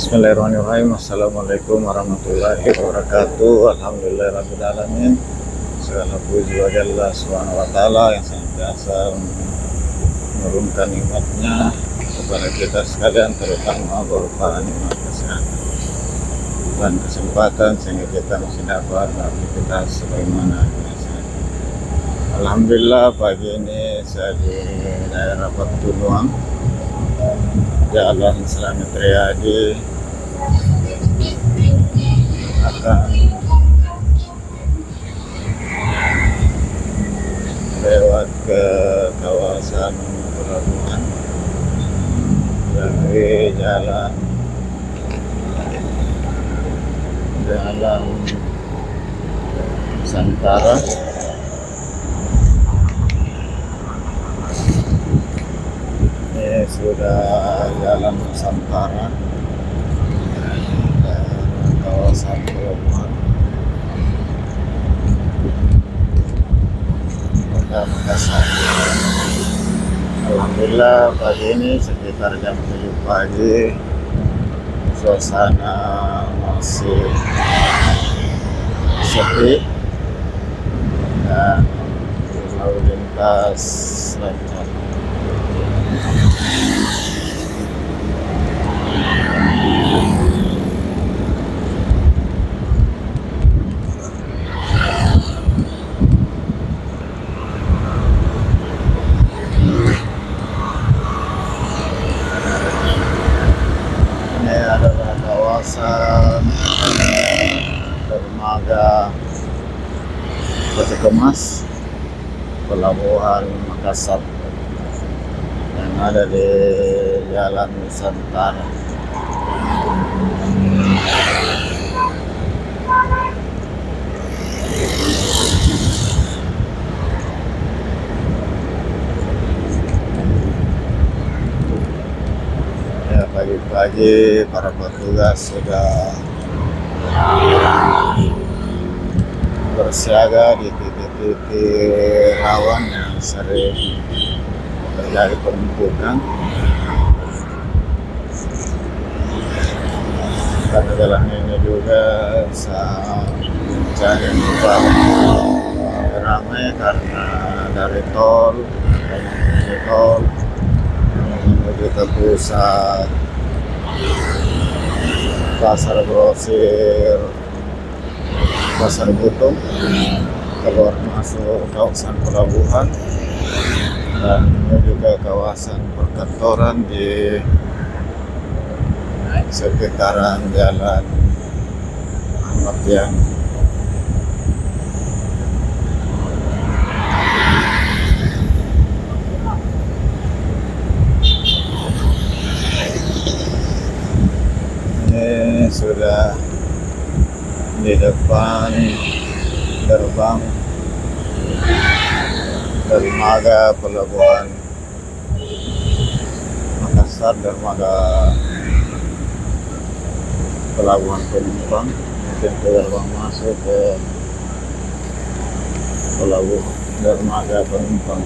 Bismillahirrahmanirrahim. Assalamualaikum warahmatullahi wabarakatuh. Alhamdulillahirrahmanirrahim. Segala puji bagi Allah Subhanahu wa Ta'ala yang senantiasa menurunkan nikmatnya kepada kita sekalian, terutama berupa nikmat kesehatan dan kesempatan sehingga kita masih dapat beraktivitas sebagaimana biasanya. Alhamdulillah pagi ini saya di daerah Patuluang, Jalan Slamet Riyadi, akan lewat ke kawasan pelabuhan dari jalan Nusantara. Ini sudah jalan Nusantara, kawasan pelabuhan Kota Makassar. Alhamdulillah pagi ini sekitar jam 7 pagi suasana masih sepi dan lalu lintas lancar. Ini adalah kawasan dermaga Peti Kemas Pelabuhan Makassar yang ada di Jalan Nusantara. Ya, pagi-pagi para petugas sudah bersiaga di titik-titik rawan yang sering terjadi penumpukan. Karena jalan ini juga mencari tempat ramai karena dari tol menuju ke pusat pasar grosir Pasar Butung, keluar masuk kawasan pelabuhan, dan ini juga kawasan perkantoran di sekitaran Jalan Ahmad Yani. Ini sudah di depan gerbang dermaga pelabuhan Makassar, dermaga pelabuhan penumpang, mungkin ke gerbang masuk ke pelabuhan dermaga penumpang.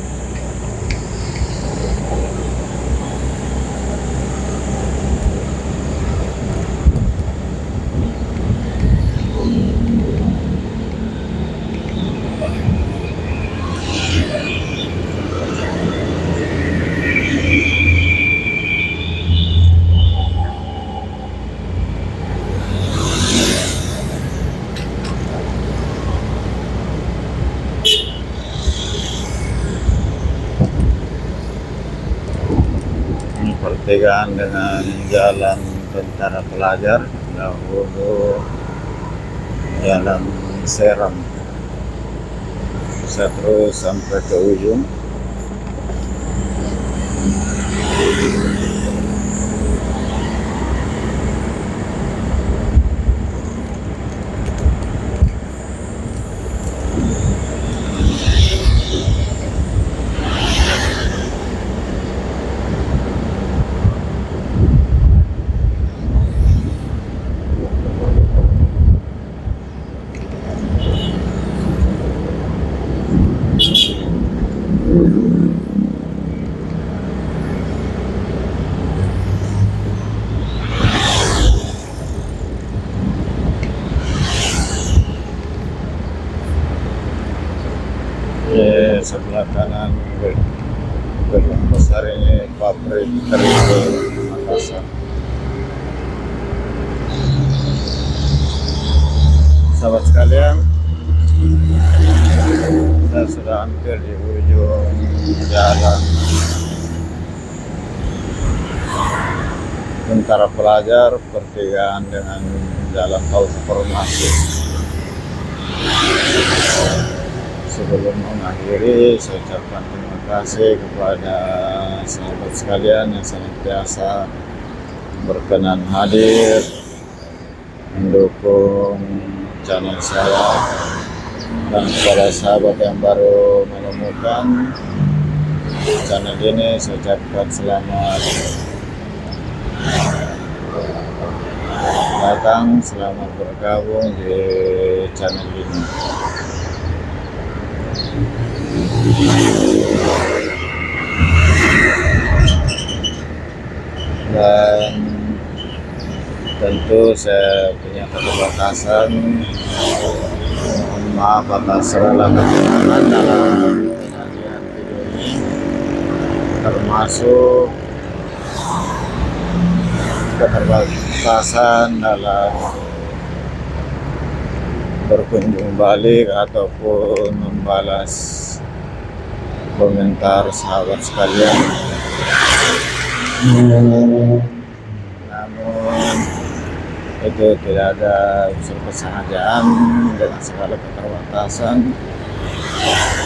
Pertigaan dengan jalan Tentara Pelajar, dahulu jalan Seram, bisa terus sampai ke ujung. kebanyakan gedung besar ini pabrik terigu Makassar. Sahabat sekalian, saya sudah hampir di ujung jalan Tentara Pelajar pertigaan dengan jalan tol Reformasi. Sebelum mengakhiri, saya ucapkan terima kasih kepada sahabat sekalian yang senantiasa berkenan hadir mendukung channel saya, dan kepada sahabat yang baru menemukan channel ini, saya ucapkan selamat datang, selamat bergabung di channel ini. Dan tentu saya punya keterbatasan, maaf atas segala kekurangan dalam penyajian video ini, termasuk keterbatasan dalam berkunjung balik ataupun membalas komentar sahabat sekalian. Namun itu tidak ada unsur kesengajaan. Dengan segala keterbatasan,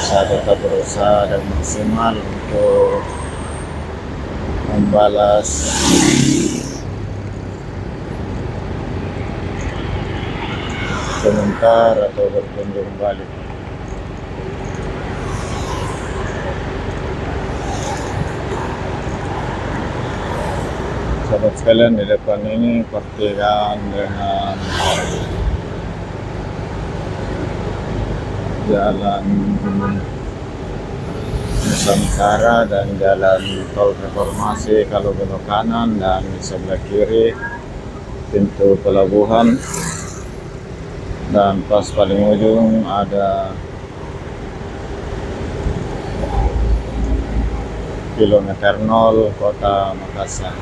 saya tetap berusaha dan maksimal untuk membalas komentar atau berkunjung balik. Sahabat sekalian, di depan ini pertigaan dengan jalan Nusantara dan jalan tol Reformasi kalau belok kanan, dan di sebelah kiri pintu pelabuhan, dan pas paling ujung ada kilometer 0 kota Makassar.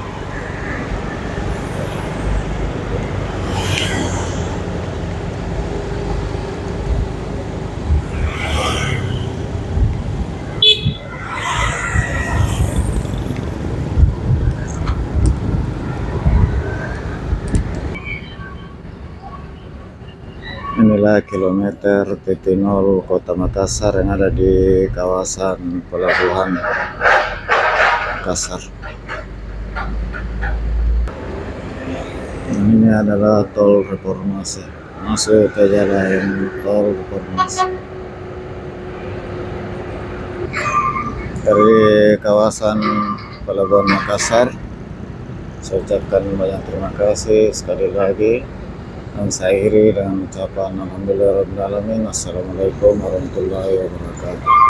Inilah kilometer 0 kota Makassar yang ada di kawasan pelabuhan Makassar. Ini adalah tol Reformasi, masuk ke jalan tol Reformasi. Dari kawasan pelabuhan Makassar, saya ucapkan banyak terima kasih sekali lagi. Dan saya akhiri dengan ucapan alhamdulillahirabbil alamin. Assalamualaikum warahmatullahi wabarakatuh.